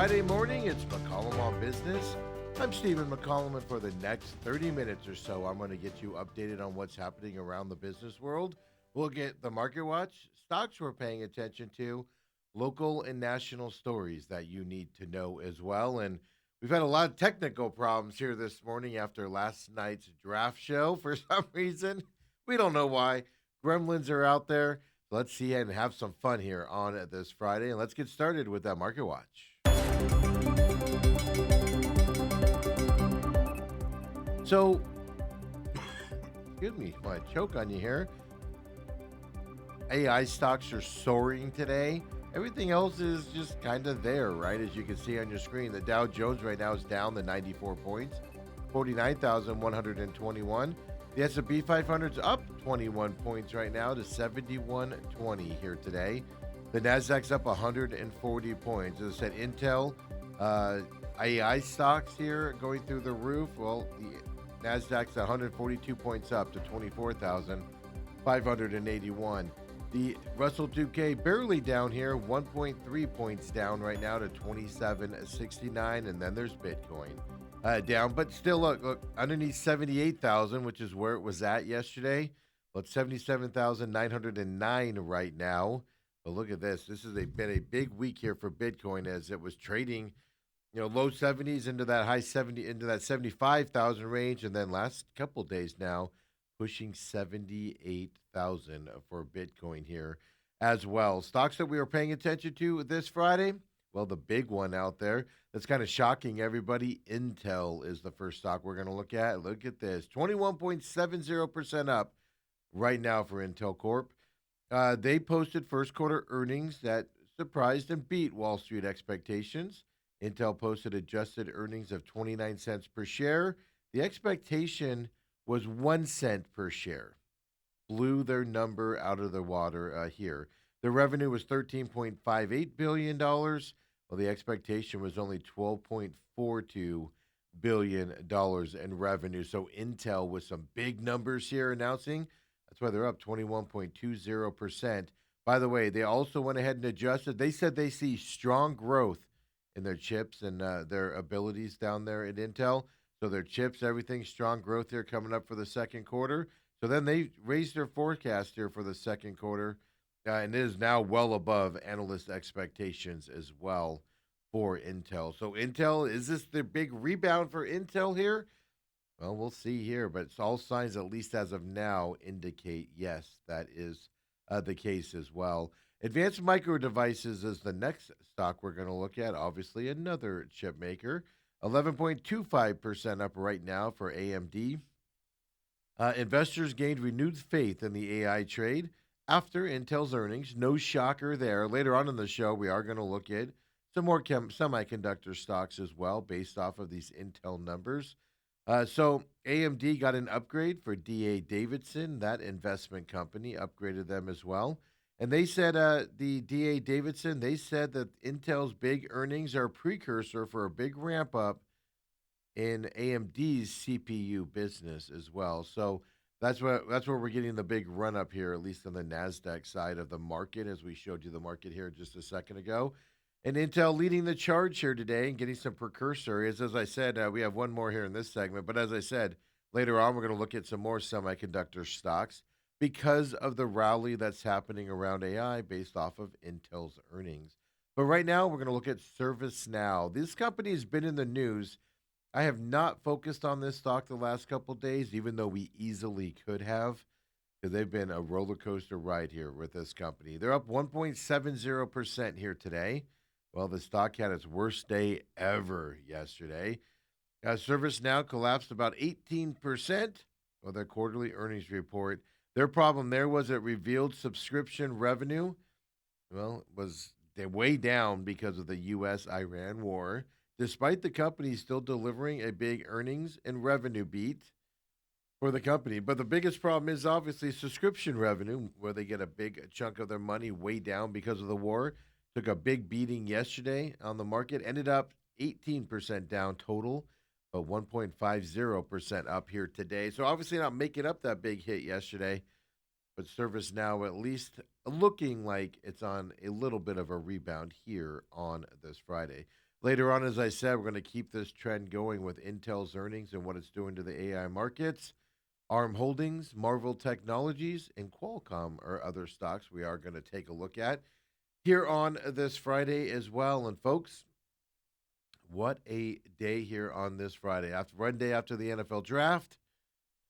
Friday morning. It's McCollum on Business. I'm Stephen McCollum, and for the next 30 minutes or so, I'm going to get you updated on what's happening around the business world. We'll get the market watch, stocks we're paying attention to, local and national stories that you need to know as well. And we've had a lot of technical problems here this morning after last night's draft show for some reason. We don't know why. Gremlins are out there. Let's see and have some fun here on this Friday. And let's get started with that market watch. So, excuse me, my choke on you here. AI stocks are soaring today. Everything else is just kind of there, right? As you can see on your screen, the Dow Jones right now is down the 94 points, 49,121. The S&P 500 is up 21 points right now to 7120 here today. The Nasdaq's up 140 points. As I said, Intel, AI stocks here going through the roof. Well, the Nasdaq's 142 points up to 24,581. The Russell 2K barely down here, 1.3 points down right now to 2769. And then there's Bitcoin down, but still look underneath 78,000, which is where it was at yesterday. Well, it's 77,909 right now. But look at this. This has been a big week here for Bitcoin as it was trading, low 70s into that high 70, into that 75,000 range. And then last couple days now, pushing 78,000 for Bitcoin here as well. Stocks that we were paying attention to this Friday, well, the big one out there that's kind of shocking everybody, Intel is the first stock we're going to look at. Look at this, 21.70% up right now for Intel Corp. They posted first quarter earnings that surprised and beat Wall Street expectations. Intel posted adjusted earnings of 29 cents per share. The expectation was 1 cent per share. Blew their number out of the water here. The revenue was $13.58 billion. Well, the expectation was only $12.42 billion in revenue. So Intel with some big numbers here announcing. That's why they're up 21.20%. By the way, they also went ahead and adjusted. They said they see strong growth in their chips and their abilities down there at Intel. So their chips, everything, strong growth here coming up for the second quarter. So then they raised their forecast here for the second quarter, and it is now well above analyst expectations as well for Intel. So Intel, is this the big rebound for Intel here? Well, we'll see here, but all signs, at least as of now, indicate yes, that is the case as well. Advanced Micro Devices is the next stock we're going to look at. Obviously, another chip maker. 11.25% up right now for AMD. Investors gained renewed faith in the AI trade after Intel's earnings. No shocker there. Later on in the show, we are going to look at some more semiconductor stocks as well based off of these Intel numbers. So AMD got an upgrade for D.A. Davidson. That investment company upgraded them as well. And they said, the D.A. Davidson, they said that Intel's big earnings are a precursor for a big ramp up in AMD's CPU business as well. So that's where we're getting the big run up here, at least on the NASDAQ side of the market, as we showed you the market here just a second ago. And Intel leading the charge here today and getting some precursor is, as I said, we have one more here in this segment. But as I said, later on, we're going to look at some more semiconductor stocks because of the rally that's happening around AI based off of Intel's earnings. But right now, we're going to look at ServiceNow. This company has been in the news. I have not focused on this stock the last couple of days, even though we easily could have, because they've been a roller coaster ride here with this company. They're up 1.70% here today. Well, the stock had its worst day ever yesterday. ServiceNow collapsed about 18% with their quarterly earnings report. Their problem there was it revealed subscription revenue, well, was way down because of the U.S.-Iran war, despite the company still delivering a big earnings and revenue beat for the company. But the biggest problem is obviously subscription revenue, where they get a big chunk of their money way down because of the war. Took a big beating yesterday on the market, ended up 18% down total, but 1.50% up here today. So obviously not making up that big hit yesterday, but ServiceNow at least looking like it's on a little bit of a rebound here on this Friday. Later on, as I said, we're going to keep this trend going with Intel's earnings and what it's doing to the AI markets. ARM Holdings, Marvel Technologies, and Qualcomm are other stocks we are going to take a look at here on this Friday as well. And folks, what a day here on this Friday. After one day after the NFL draft,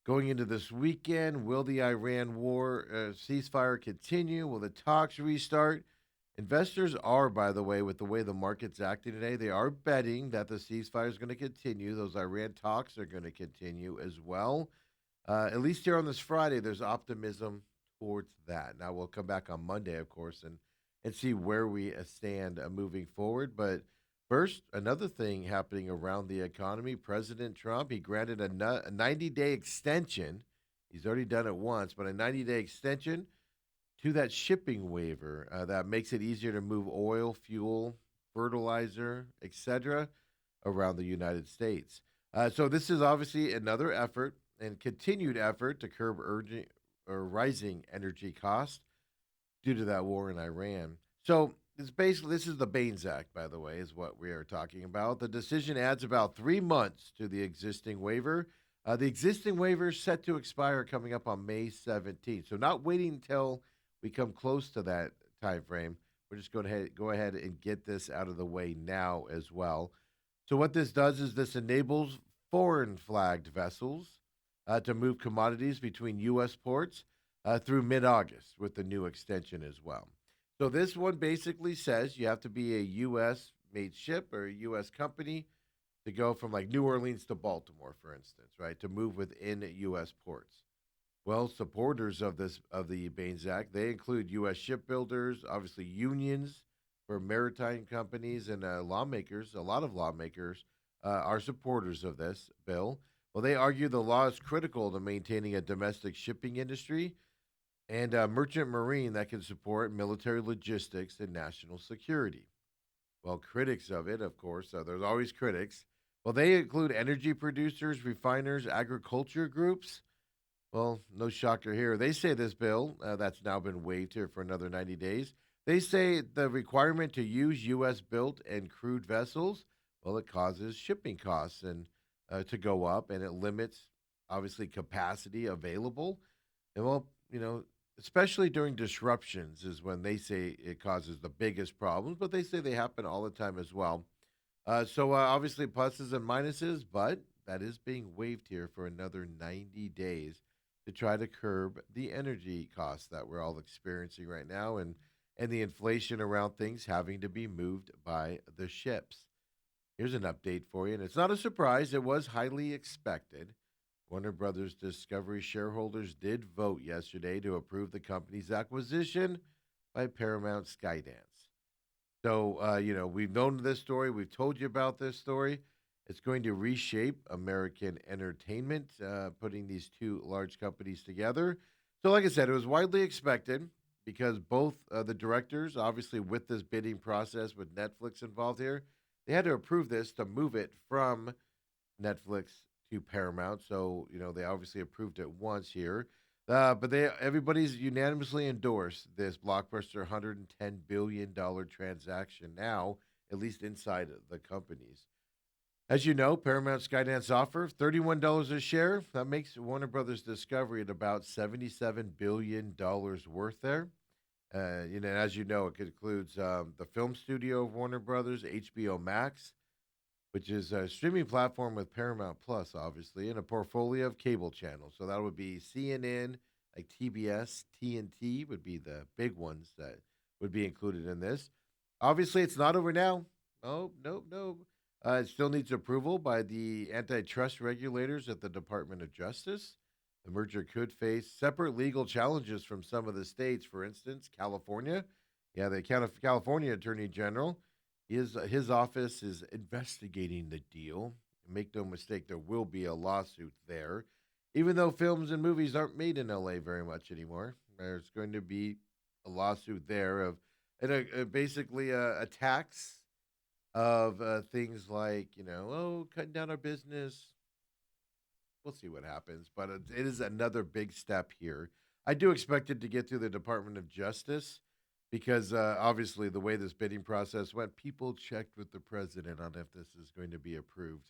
going into this weekend, will the Iran war ceasefire continue? Will the talks restart? Investors are, by the way, with the way the market's acting today, they are betting that the ceasefire is going to continue. Those Iran talks are going to continue as well. At least here on this Friday, there's optimism towards that. Now we'll come back on Monday, of course, and see where we stand moving forward. But first, another thing happening around the economy: President Trump, he granted a 90-day extension. He's already done it once, but a 90-day extension to that shipping waiver that makes it easier to move oil, fuel, fertilizer, etc. around the United States. So this is obviously another effort and continued effort to curb urgent or rising energy costs due to that war in Iran. So it's basically this is the Baines Act, by the way, is what we are talking about. The decision adds about 3 months to the existing waiver. The existing waiver is set to expire coming up on May 17th. So not waiting until we come close to that time frame. We're just going to go ahead and get this out of the way now as well. So what this does is this enables foreign flagged vessels to move commodities between U.S. ports through mid-August with the new extension as well. So this one basically says you have to be a U.S. made ship or a U.S. company to go from like New Orleans to Baltimore, for instance, right, to move within U.S. ports. Well, supporters of this of the Baines Act, they include U.S. shipbuilders, obviously unions for maritime companies, and lawmakers. A lot of lawmakers are supporters of this bill. Well, they argue the law is critical to maintaining a domestic shipping industry and merchant marine that can support military logistics and national security. Well, critics of it, of course, there's always critics. Well, they include energy producers, refiners, agriculture groups. Well, no shocker here. They say this bill that's now been waived here for another 90 days. They say the requirement to use U.S. built and crewed vessels, well, it causes shipping costs and to go up, and it limits obviously capacity available. And well, especially during disruptions is when they say it causes the biggest problems, but they say they happen all the time as well. So obviously pluses and minuses, but that is being waived here for another 90 days to try to curb the energy costs that we're all experiencing right now and the inflation around things having to be moved by the ships. Here's an update for you, and it's not a surprise. It was highly expected. Warner Brothers Discovery shareholders did vote yesterday to approve the company's acquisition by Paramount Skydance. So, we've known this story. We've told you about this story. It's going to reshape American entertainment, putting these two large companies together. So, like I said, it was widely expected because both the directors, obviously, with this bidding process with Netflix involved here, they had to approve this to move it from Netflix to Paramount. So, they obviously approved it once here. But everybody's unanimously endorsed this blockbuster $110 billion transaction now, at least inside the companies. As you know, Paramount Skydance offer $31 a share. That makes Warner Brothers Discovery at about $77 billion worth there. As you know, it includes the film studio of Warner Brothers, HBO Max, which is a streaming platform with Paramount Plus, obviously, and a portfolio of cable channels. So that would be CNN, like TBS, TNT would be the big ones that would be included in this. Obviously, it's not over now. Oh, no, no. It still needs approval by the antitrust regulators at the Department of Justice. The merger could face separate legal challenges from some of the states. For instance, California. Yeah, the California Attorney General, his office is investigating the deal. Make no mistake, there will be a lawsuit there. Even though films and movies aren't made in LA very much anymore, there's going to be a lawsuit there of basically a tax of things like, cutting down our business. We'll see what happens, but it is another big step here. I do expect it to get through the Department of Justice. because obviously the way this bidding process went, people checked with the president on if this is going to be approved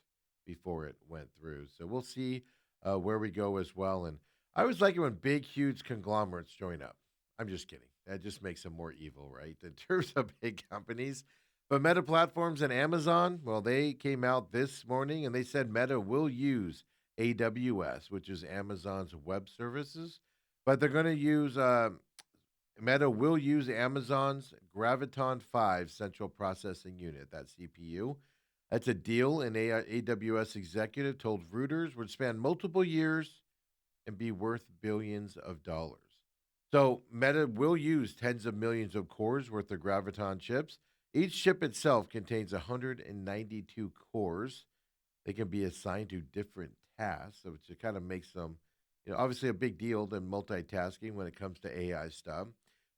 before it went through. So we'll see where we go as well. And I always like it when big, huge conglomerates join up. I'm just kidding. That just makes them more evil, right? In terms of big companies. But Meta Platforms and Amazon, well, they came out this morning and they said Meta will use AWS, which is Amazon's web services, but they're going to use Meta will use Amazon's Graviton 5 central processing unit, that CPU. That's a deal an AWS executive told Reuters would span multiple years and be worth billions of dollars. So Meta will use tens of millions of cores worth of Graviton chips. Each chip itself contains 192 cores. They can be assigned to different tasks, so it kind of makes them, obviously a big deal than multitasking when it comes to AI stuff.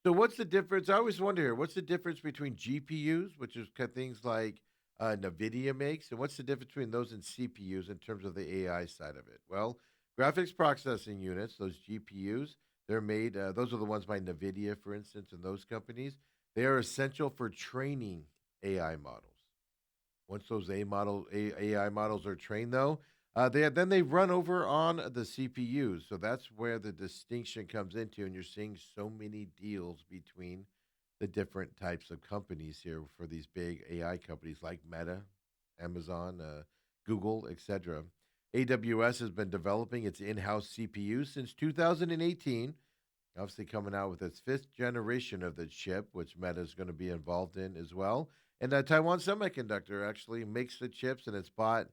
So, what's the difference? I always wonder here, what's the difference between GPUs, which is things like NVIDIA makes, and what's the difference between those and CPUs in terms of the AI side of it? Well, graphics processing units, those GPUs, they're made, those are the ones by NVIDIA, for instance, and those companies. They are essential for training AI models. Once those AI models are trained, though, they run over on the CPUs. So that's where the distinction comes into, and you're seeing so many deals between the different types of companies here for these big AI companies like Meta, Amazon, Google, etc. AWS has been developing its in-house CPU since 2018, obviously coming out with its fifth generation of the chip, which Meta is going to be involved in as well. And Taiwan Semiconductor actually makes the chips, and it's bought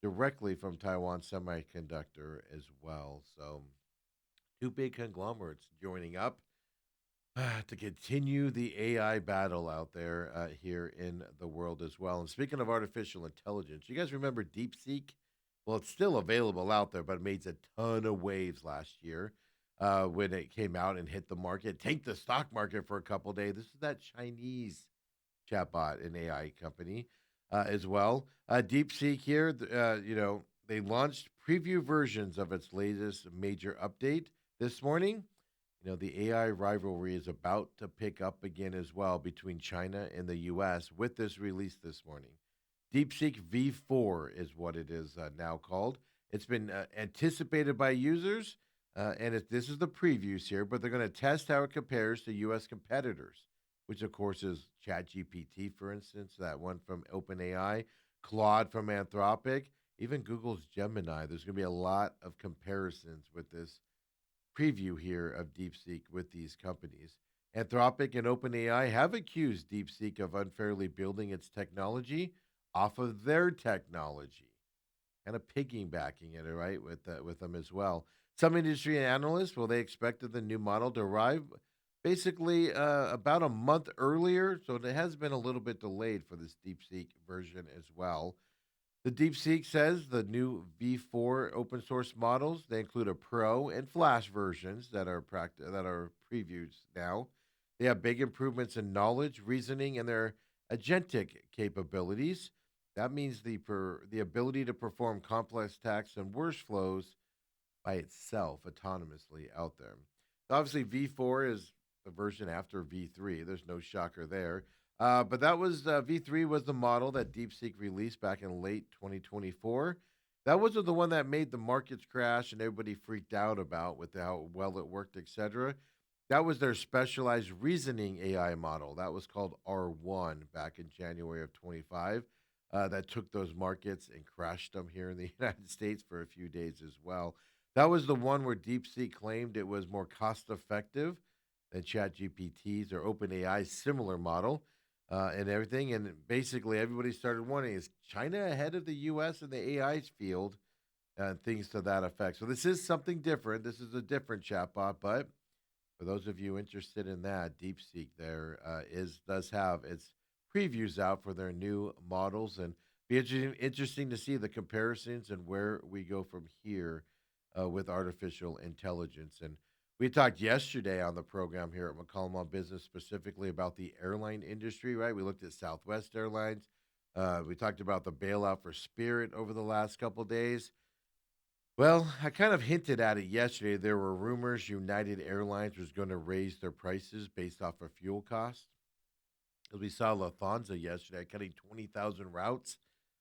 directly from Taiwan Semiconductor as well. So, two big conglomerates joining up to continue the AI battle out there here in the world as well. And speaking of artificial intelligence, you guys remember DeepSeek? Well, it's still available out there, but it made a ton of waves last year when it came out and hit the market, tanked the stock market for a couple of days. This is that Chinese chatbot and AI company as well. DeepSeek here, they launched preview versions of its latest major update this morning. The AI rivalry is about to pick up again as well between China and the US with this release this morning. DeepSeek V4 is what it is now called. It's been anticipated by users, this is the previews here, but they're going to test how it compares to US competitors, which of course is ChatGPT, for instance, that one from OpenAI, Claude from Anthropic, even Google's Gemini. There's going to be a lot of comparisons with this preview here of DeepSeek with these companies. Anthropic and OpenAI have accused DeepSeek of unfairly building its technology off of their technology, kind of piggybacking it, right, with them as well. Some industry analysts, well, they expected the new model to arrive basically about a month earlier, so it has been a little bit delayed for this DeepSeek version as well. The DeepSeek says the new V4 open source models they include a Pro and Flash versions that are previews now. They have big improvements in knowledge, reasoning, and their agentic capabilities. That means the ability to perform complex tasks and workflows by itself autonomously out there. Obviously, V4 is the version after V3. There's no shocker there. But that was V3 was the model that DeepSeek released back in late 2024. That was the one that made the markets crash and everybody freaked out about with how well it worked, etc. That was their specialized reasoning AI model. That was called R1 back in January of 25. That took those markets and crashed them here in the United States for a few days as well. That was the one where DeepSeek claimed it was more cost effective than ChatGPT's or OpenAI's similar model and everything. And basically, everybody started wondering, is China ahead of the U.S. in the AI field and things to that effect? So this is something different. This is a different chatbot, but for those of you interested in that, DeepSeek there does have its previews out for their new models, and be interesting to see the comparisons and where we go from here with artificial intelligence. And we talked yesterday on the program here at McCollum on Business specifically about the airline industry, right? We looked at Southwest Airlines. We talked about the bailout for Spirit over the last couple of days. Well, I kind of hinted at it yesterday. There were rumors United Airlines was going to raise their prices based off of fuel costs. As we saw Lufthansa yesterday cutting 20,000 routes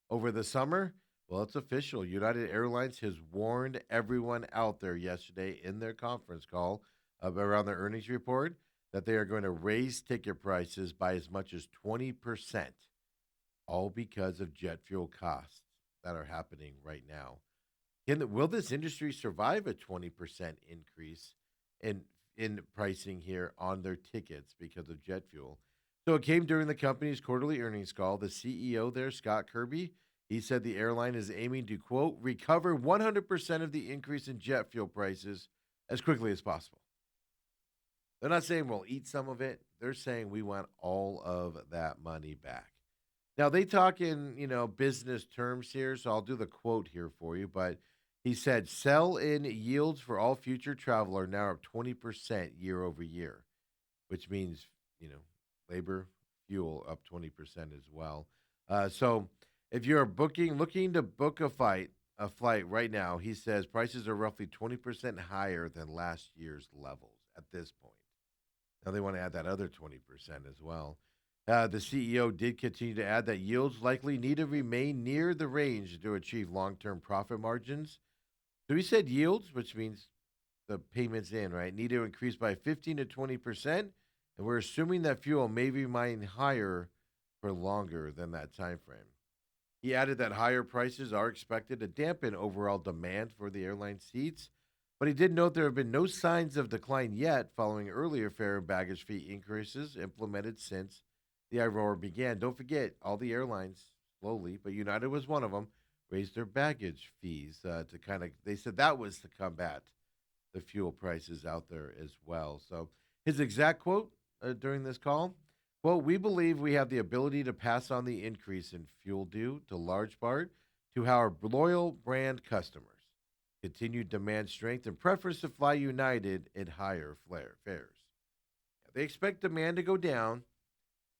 over the summer. Well, it's official. United Airlines has warned everyone out there yesterday in their conference call around their earnings report that they are going to raise ticket prices by as much as 20%, all because of jet fuel costs that are happening right now. Will this industry survive a 20% increase in pricing here on their tickets because of jet fuel? So it came during the company's quarterly earnings call. The CEO there, Scott Kirby, he said the airline is aiming to quote recover 100% of the increase in jet fuel prices as quickly as possible. They're not saying we'll eat some of it. They're saying we want all of that money back. Now they talk in, business terms here, so I'll do the quote here for you, but he said sell-in yields for all future travel are now up 20% year over year, which means, you know, labor, fuel up 20% as well. So if you're looking to book a flight right now, he says prices are roughly 20% higher than last year's levels at this point. Now they want to add that other 20% as well. The CEO did continue to add that yields likely need to remain near the range to achieve long term profit margins. So he said yields, which means the payments in, right, need to increase by 15 to 20%. And we're assuming that fuel may remain higher for longer than that time frame. He added that higher prices are expected to dampen overall demand for the airline seats, but he did note there have been no signs of decline yet following earlier fare and baggage fee increases implemented since the Aurora began. Don't forget, all the airlines slowly, but United was one of them, raised their baggage fees to kind of, they said that was to combat the fuel prices out there as well. So his exact quote during this call, quote, we believe we have the ability to pass on the increase in fuel due to large part to our loyal brand customers. Continued demand strength and preference to fly United at higher fares. They expect demand to go down,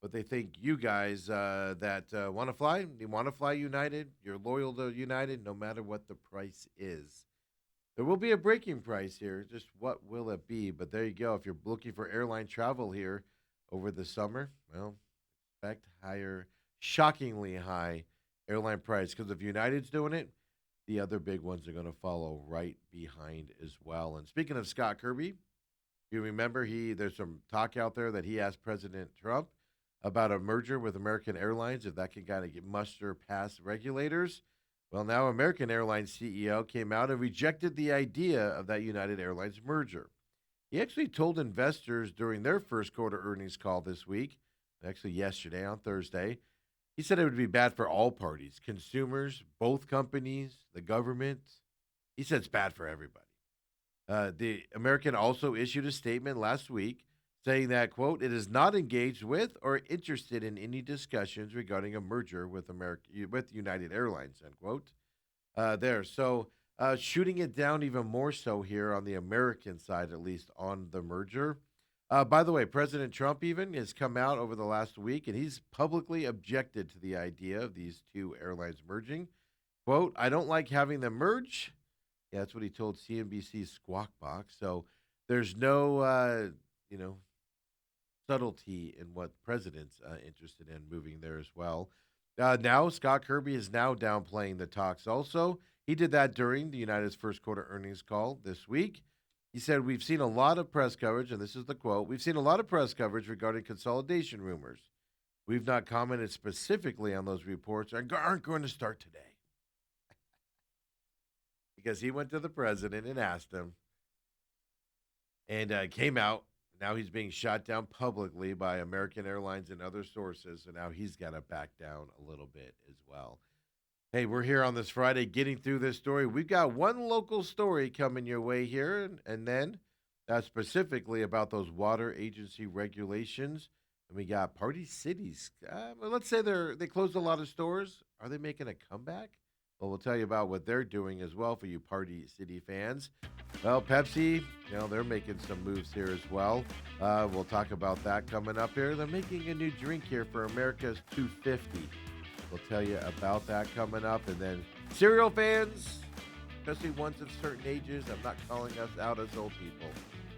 but they think you guys that want to fly, you want to fly United, you're loyal to United no matter what the price is. There will be a breaking price here. Just what will it be? But there you go. If you're looking for airline travel here over the summer, well, expect higher, shockingly high airline price. Because if United's doing it, the other big ones are going to follow right behind as well. And speaking of Scott Kirby, you remember there's some talk out there that he asked President Trump about a merger with American Airlines, if that can kind of get muster past regulators. Well, now American Airlines CEO came out and rejected the idea of that United Airlines merger. He actually told investors during their first quarter earnings call this week, actually yesterday on Thursday, he said it would be bad for all parties, consumers, both companies, the government. He said it's bad for everybody. The American also issued a statement last week saying that, quote, it is not engaged with or interested in any discussions regarding a merger with United Airlines, end quote. Shooting it down even more so here on the American side, at least on the merger. By the way, President Trump even has come out over the last week and he's publicly objected to the idea of these two airlines merging. Quote, I don't like having them merge. Yeah, that's what he told CNBC's Squawk Box. So there's no, subtlety in what the president's interested in moving there as well. Now, Scott Kirby is now downplaying the talks also. He did that during the United's first quarter earnings call this week. He said, we've seen a lot of press coverage, and this is the quote, we've seen a lot of press coverage regarding consolidation rumors. We've not commented specifically on those reports and aren't going to start today. Because he went to the president and asked him and came out. Now he's being shot down publicly by American Airlines and other sources. So now he's got to back down a little bit as well. Hey, we're here on this Friday getting through this story. We've got one local story coming your way here, and then specifically about those water agency regulations. And we got Party Cities. Let's say they closed a lot of stores. Are they making a comeback? Well, we'll tell you about what they're doing as well for you Party City fans. Well, Pepsi, they're making some moves here as well. We'll talk about that coming up here. They're making a new drink here for America's 250. We'll tell you about that coming up. And then cereal fans, especially ones of certain ages. I'm not calling us out as old people.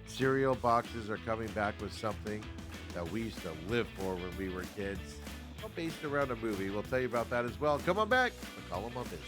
Cereal boxes are coming back with something that we used to live for when we were kids, all based around a movie. We'll tell you about that as well. Come on back. McCollum on business.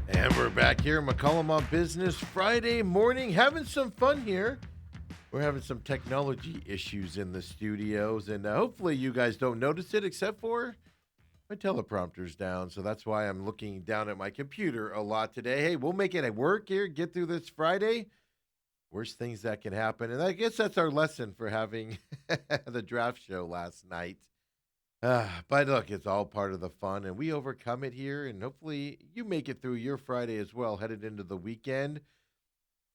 And we're back here, McCollum on Business, Friday morning, having some fun here. We're having some technology issues in the studios, and hopefully you guys don't notice it, except for my teleprompter's down, so that's why I'm looking down at my computer a lot today. Hey, we'll make it work here, get through this Friday. Worst things that can happen, and I guess that's our lesson for having the draft show last night. But look, it's all part of the fun, and we overcome it here, and hopefully you make it through your Friday as well, headed into the weekend.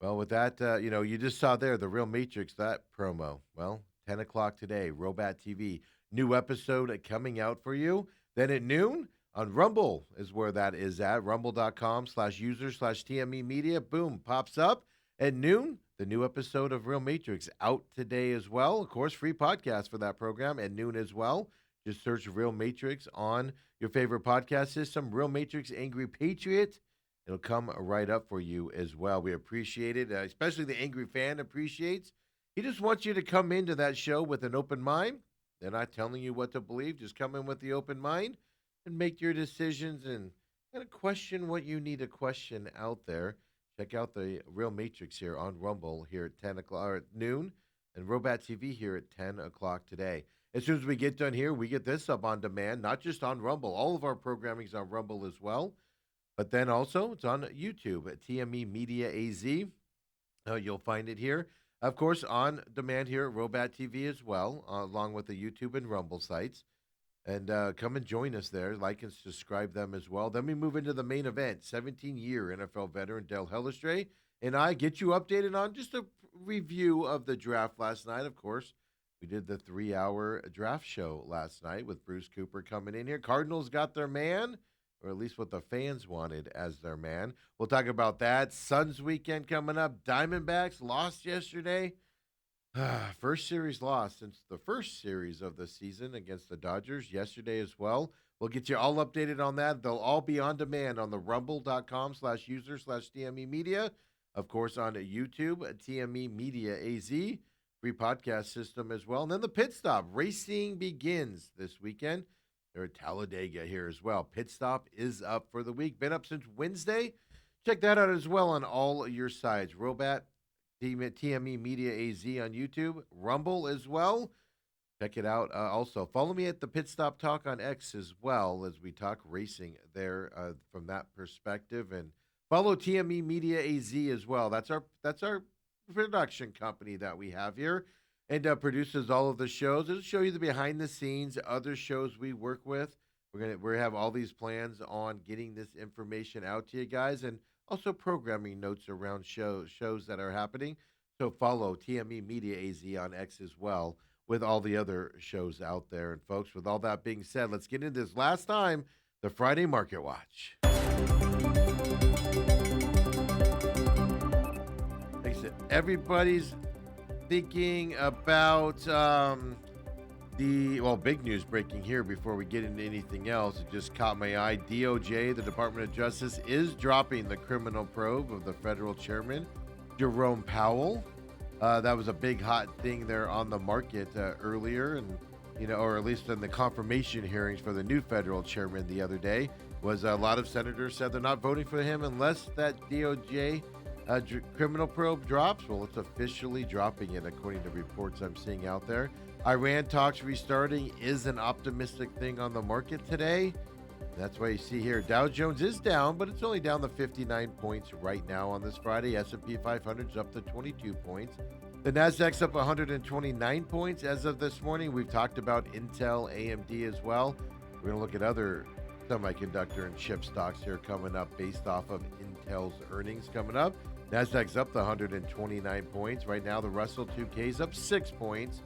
Well, with that, you just saw there the Real Matrix, that promo. Well, 10 o'clock today, Robot TV. New episode coming out for you. Then at noon on Rumble is where that is at. Rumble.com/user/TME Media. Boom, pops up. At noon, the new episode of Real Matrix out today as well. Of course, free podcast for that program at noon as well. Just search Real Matrix on your favorite podcast system. Real Matrix Angry Patriot. It'll come right up for you as well. We appreciate it, especially the angry fan appreciates. He just wants you to come into that show with an open mind. They're not telling you what to believe. Just come in with the open mind and make your decisions and kind of question what you need to question out there. Check out the Real Matrix here on Rumble here at 10 o'clock or at noon, and Robot TV here at 10 o'clock today. As soon as we get done here, we get this up on demand, not just on Rumble. All of our programming is on Rumble as well. But then also, it's on YouTube at TME Media AZ. You'll find it here. Of course, on demand here at Robot TV as well, along with the YouTube and Rumble sites. And come and join us there. Like and subscribe them as well. Then we move into the main event. 17-year NFL veteran Del Hellestree and I get you updated on just a review of the draft last night. Of course, we did the 3-hour draft show last night with Bruce Cooper coming in here. Cardinals got their man, or at least what the fans wanted as their man. We'll talk about that. Suns weekend coming up. Diamondbacks lost yesterday. First series loss since the first series of the season against the Dodgers yesterday as well. We'll get you all updated on that. They'll all be on demand on the rumble.com/user/TME Media. Of course, on YouTube, TME Media AZ, free podcast system as well. And then the pit stop. Racing begins this weekend. They're at Talladega here as well. Pit stop is up for the week. Been up since Wednesday. Check that out as well on all your sides. Robot, TME Media AZ on YouTube. Rumble as well. Check it out. Also, follow me at the Pit Stop Talk on X as well as we talk racing there from that perspective. And follow TME Media AZ as well. That's our production company that we have here. And produces all of the shows. It'll show you the behind the scenes, other shows we work with. We have all these plans on getting this information out to you guys, and also programming notes around shows that are happening. So follow TME Media AZ on X as well with all the other shows out there. And folks, with all that being said, let's get into this last time, the Friday Market Watch. Like I said, everybody's thinking about the big news breaking here before we get into anything else. It just caught my eye. DOJ, the Department of Justice, is dropping the criminal probe of the federal chairman, Jerome Powell. That was a big hot thing there on the market earlier, and or at least in the confirmation hearings for the new federal chairman the other day, was a lot of senators said they're not voting for him unless that DOJ criminal probe drops. Well, it's officially dropping it, according to reports I'm seeing out there. Iran talks restarting is an optimistic thing on the market today. That's why you see here Dow Jones is down, but it's only down to 59 points right now on this Friday. S&P 500 is up to 22 points. The Nasdaq's up 129 points as of this morning. We've talked about Intel, AMD as well. We're going to look at other semiconductor and chip stocks here coming up based off of Intel's earnings coming up. Nasdaq's up to 129 points. Right now, the Russell 2K is up 6 points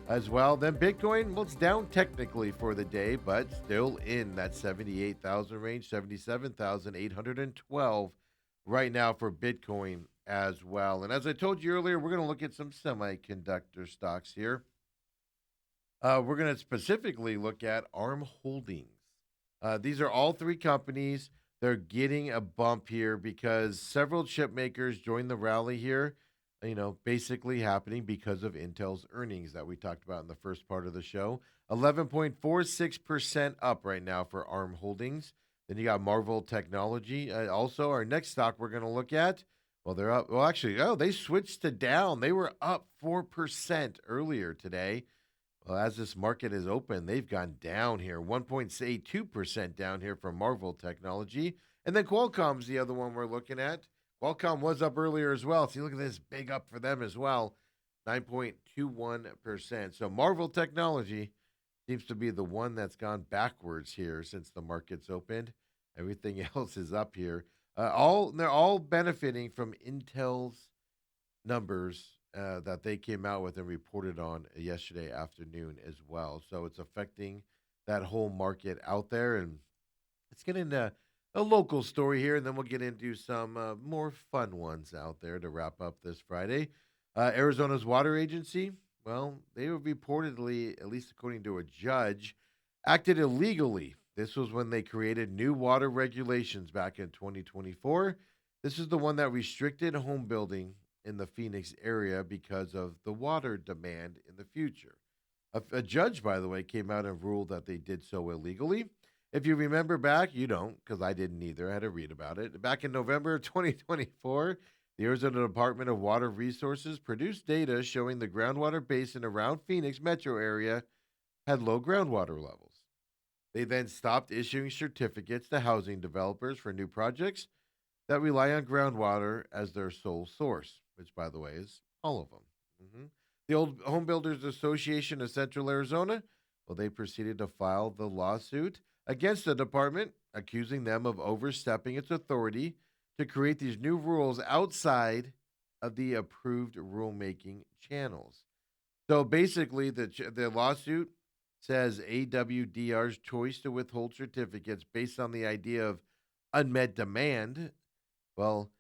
as well. Then Bitcoin, well, it's down technically for the day, but still in that 78,000 range, 77,812 right now for Bitcoin as well. And as I told you earlier, we're going to look at some semiconductor stocks here. We're going to specifically look at ARM Holdings. These are all three companies. They're getting a bump here because several chip makers joined the rally here, basically happening because of Intel's earnings that we talked about in the first part of the show. 11.46% up right now for ARM Holdings. Then you got Marvel Technology. Also, our next stock we're going to look at, well, they're up. Well, actually, they switched to down. They were up 4% earlier today. Well, as this market is open, they've gone down here, 1.82% down here for Marvel Technology. And then Qualcomm's the other one we're looking at. Qualcomm was up earlier as well. So you look at this, big up for them as well, 9.21%. So Marvel Technology seems to be the one that's gone backwards here since the market's opened. Everything else is up here. They're all benefiting from Intel's numbers that they came out with and reported on yesterday afternoon as well. So it's affecting that whole market out there. And let's get into a local story here, and then we'll get into some more fun ones out there to wrap up this Friday. Arizona's water agency, well, they were reportedly, at least according to a judge, acted illegally. This was when they created new water regulations back in 2024. This is the one that restricted home building in the Phoenix area because of the water demand in the future. A judge, by the way, came out and ruled that they did so illegally. If you remember back, you don't, because I didn't either. I had to read about it. Back in November of 2024, the Arizona Department of Water Resources produced data showing the groundwater basin around Phoenix metro area had low groundwater levels. They then stopped issuing certificates to housing developers for new projects that rely on groundwater as their sole source, which, by the way, is all of them. The Old Home Builders Association of Central Arizona, well, they proceeded to file the lawsuit against the department, accusing them of overstepping its authority to create these new rules outside of the approved rulemaking channels. So basically, the lawsuit says AWDR's choice to withhold certificates based on the idea of unmet demand, well,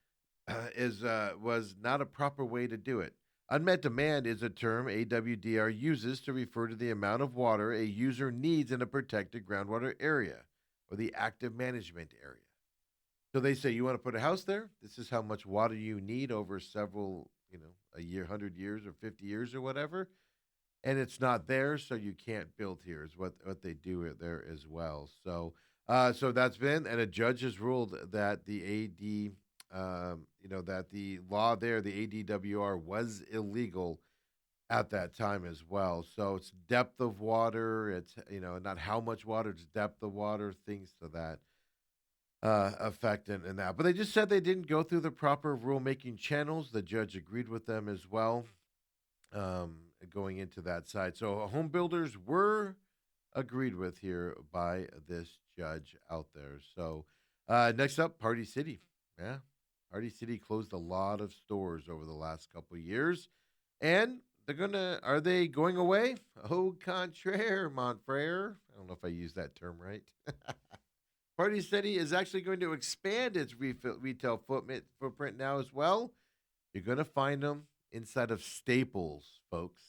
was not a proper way to do it. Unmet demand is a term AWDR uses to refer to the amount of water a user needs in a protected groundwater area or the active management area. So they say, you want to put a house there? This is how much water you need over several, a year, 100 years or 50 years or whatever. And it's not there, so you can't build here is what they do there as well. So so that's been, and a judge has ruled that the that the law there, the ADWR, was illegal at that time as well. So it's depth of water, it's not how much water, it's depth of water, things to that effect and that. But they just said they didn't go through the proper rulemaking channels. The judge agreed with them as well, going into that side. So home builders were agreed with here by this judge out there. So next up, Party City. Yeah. Party City closed a lot of stores over the last couple of years. And are they going away? Au contraire, mon frere. I don't know if I used that term right. Party City is actually going to expand its retail footprint now as well. You're going to find them inside of Staples, folks.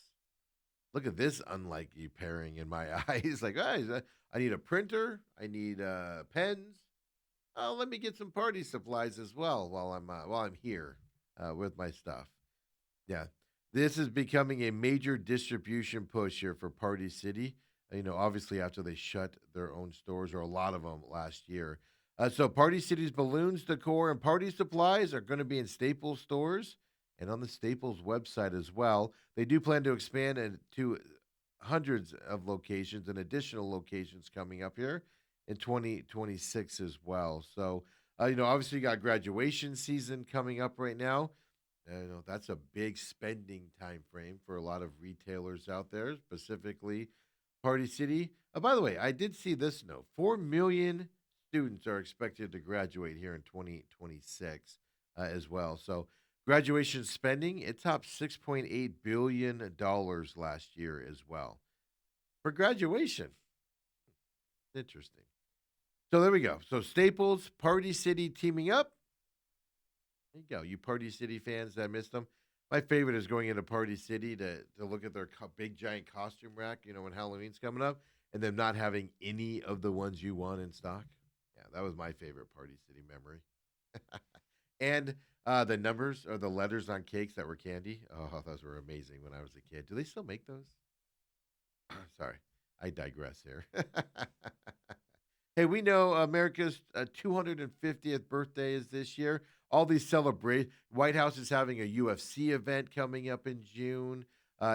Look at this unlikely pairing in my eyes. Like, I need a printer. I need pens. Oh, let me get some party supplies as well while I'm here with my stuff. Yeah. This is becoming a major distribution push here for Party City. Obviously after they shut their own stores or a lot of them last year. So Party City's balloons, decor, and party supplies are going to be in Staples stores and on the Staples website as well. They do plan to expand to hundreds of locations and additional locations coming up here in 2026 as well. So, obviously you got graduation season coming up right now. That's a big spending time frame for a lot of retailers out there, specifically Party City. By the way, I did see this note: 4 million students are expected to graduate here in 2026 as well. So, graduation spending it topped $6.8 billion last year as well for graduation. Interesting. So there we go. So Staples, Party City teaming up. There you go, you Party City fans that missed them. My favorite is going into Party City to look at their big giant costume rack, when Halloween's coming up, and them not having any of the ones you want in stock. Yeah, that was my favorite Party City memory. And the numbers or the letters on cakes that were candy. Oh, those were amazing when I was a kid. Do they still make those? Sorry, I digress here. Hey, we know America's 250th birthday is this year. All these celebrate. White House is having a UFC event coming up in June.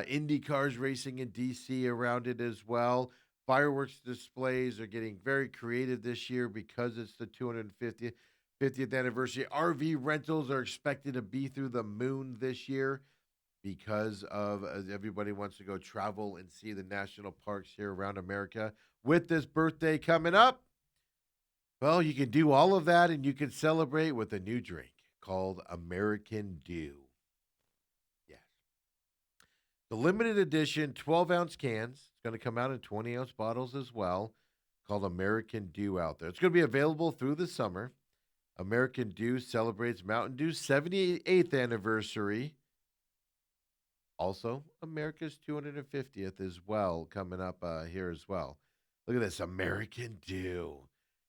Indy cars racing in DC around it as well. Fireworks displays are getting very creative this year because it's the 250th anniversary. RV rentals are expected to be through the moon this year because of everybody wants to go travel and see the national parks here around America. With this birthday coming up, well, you can do all of that and you can celebrate with a new drink called American Dew. Yes. The limited edition 12-ounce cans. It's going to come out in 20-ounce bottles as well, called American Dew out there. It's going to be available through the summer. American Dew celebrates Mountain Dew's 78th anniversary. Also, America's 250th as well, coming up here as well. Look at this, American Dew.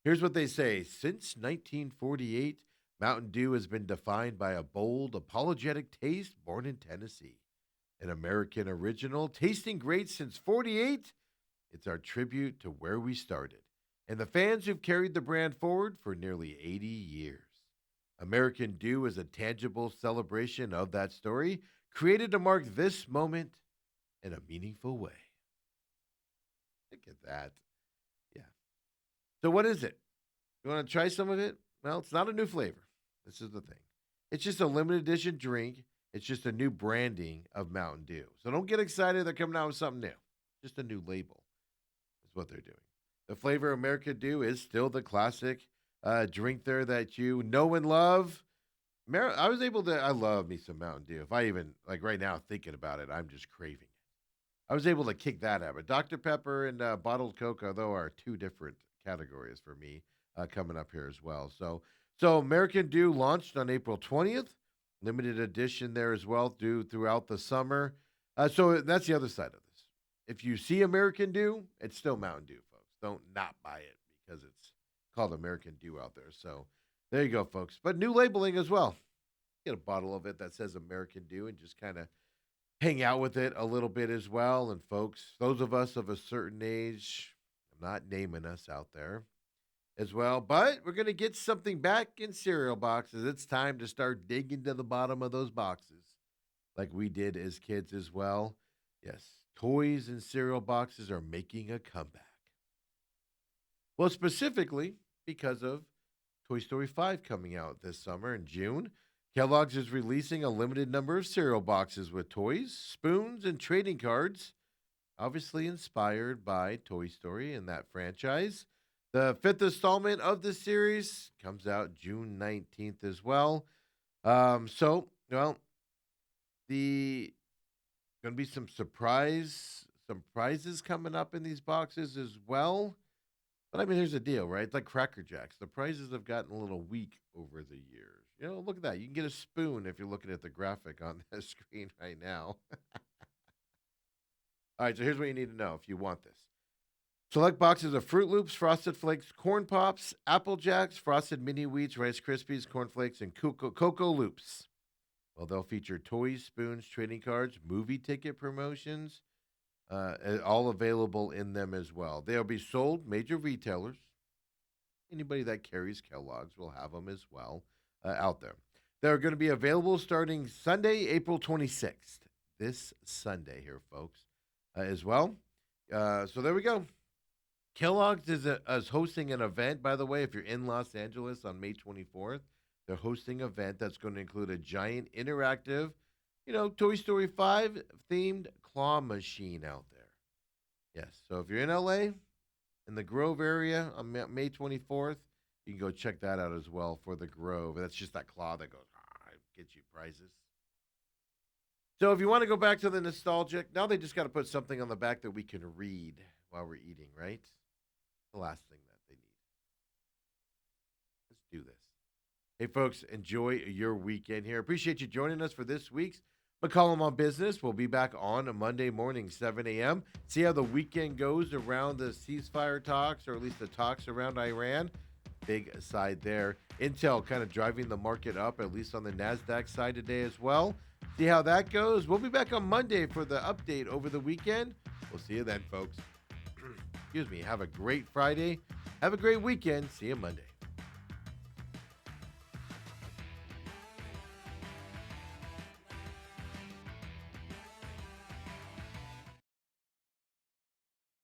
Here's what they say. Since 1948, Mountain Dew has been defined by a bold, apologetic taste born in Tennessee. An American original, tasting great since 48. It's our tribute to where we started and the fans who've carried the brand forward for nearly 80 years. American Dew is a tangible celebration of that story, created to mark this moment in a meaningful way. Look at that. Yeah. So, what is it? You want to try some of it? Well, it's not a new flavor. This is the thing. It's just a limited edition drink. It's just a new branding of Mountain Dew. So don't get excited. They're coming out with something new. Just a new label is what they're doing. The flavor America Dew is still the classic drink there that you know and love. I love me some Mountain Dew. If I even, like right now, thinking about it, I'm just craving it. I was able to kick that habit. Dr. Pepper and bottled Coke, though, are two different categories for me coming up here as well. So American Dew launched on April 20th. Limited edition there as well, due throughout the summer. So that's the other side of this. If you see American Dew, it's still Mountain Dew, folks. Don't not buy it because it's called American Dew out there. So there you go, folks. But new labeling as well. Get a bottle of it that says American Dew and just kind of hang out with it a little bit as well. And folks, those of us of a certain age, I'm not naming us out there as well, but we're going to get something back in cereal boxes. It's time to start digging to the bottom of those boxes like we did as kids as well. Yes, toys and cereal boxes are making a comeback. Well, specifically because of Toy Story 5 coming out this summer in June. Kellogg's is releasing a limited number of cereal boxes with toys, spoons, and trading cards, obviously inspired by Toy Story and that franchise. The fifth installment of the series comes out June 19th as well. The Going to be some prizes coming up in these boxes as well. But I mean, here's the deal, right? It's like Cracker Jacks. The prices have gotten a little weak over the years. Look at that. You can get a spoon if you're looking at the graphic on the screen right now. All right, so here's what you need to know if you want this. Select boxes of Fruit Loops, Frosted Flakes, Corn Pops, Apple Jacks, Frosted Mini Wheats, Rice Krispies, Corn Flakes, and Cocoa Loops. Well, they'll feature toys, spoons, trading cards, movie ticket promotions, all available in them as well. They'll be sold major retailers. Anybody that carries Kellogg's will have them as well out there. They're going to be available starting Sunday, April 26th. This Sunday here, folks, as well. So there we go. Kellogg's is hosting an event, by the way, if you're in Los Angeles on May 24th. They're hosting an event that's going to include a giant interactive, Toy Story 5 themed claw machine out there. Yes. So if you're in LA, in the Grove area on May 24th, you can go check that out as well for the Grove. That's just that claw that goes, gets you prizes. So if you want to go back to the nostalgic, now they just got to put something on the back that we can read while we're eating, right? The last thing that they need. Let's do this. Hey, folks, enjoy your weekend here. Appreciate you joining us for this week's McCollum on Business. We'll be back on a Monday morning, 7 a.m. See how the weekend goes around the ceasefire talks, or at least the talks around Iran. Big side there. Intel kind of driving the market up, at least on the NASDAQ side today as well. See how that goes. We'll be back on Monday for the update over the weekend. We'll see you then, folks. Excuse me. Have a great Friday. Have a great weekend. See you Monday.